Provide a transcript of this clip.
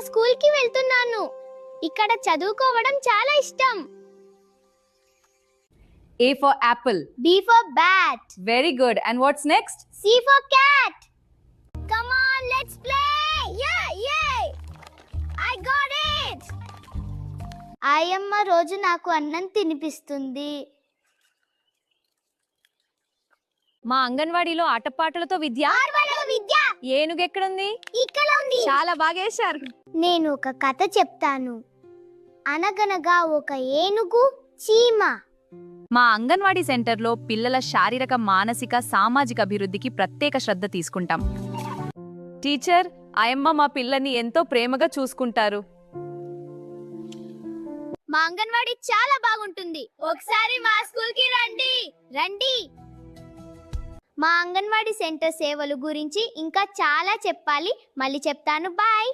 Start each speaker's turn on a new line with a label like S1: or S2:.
S1: School కి వెళ్తున్నాను. ఇక్కడ చదువుకోవడం చాలా ఇష్టం.
S2: A for apple.
S1: B for bat.
S2: Very good. And what's next?
S1: C for cat. Come on, let's play. Yay! I got it. ఆయమ్మ రోజు నాకు అన్నం తినిపిస్తుంది.
S2: మా అంగన్వాడీలో ఆటపాటలతో విద్య. ఏనుగు ఎక్కడుంది?
S1: ఇక్కడ ఉంది.
S2: చాలా బాగా వేశారు.
S1: నేను ఒక కథ చెప్తాను. అనగనగా ఒక ఏనుగు, చీమ.
S2: మా అంగన్వాడీ సెంటర్లో పిల్లల శారీరక, మానసిక, సామాజిక అభివృద్ధికి ప్రత్యేక శ్రద్ధ తీసుకుంటాం. టీచర్, ఆయమ్మ మా పిల్లని ఎంతో ప్రేమగా చూసుకుంటారు.
S1: మా అంగన్వాడీ చాలా బాగుంటుంది. ఒకసారి మా స్కూల్ కి రండి. మా అంగన్వాడీ సెంటర్ సేవలు గురించి ఇంకా చాలా చెప్పాలి. మళ్ళీ చెప్తాను. బాయ్.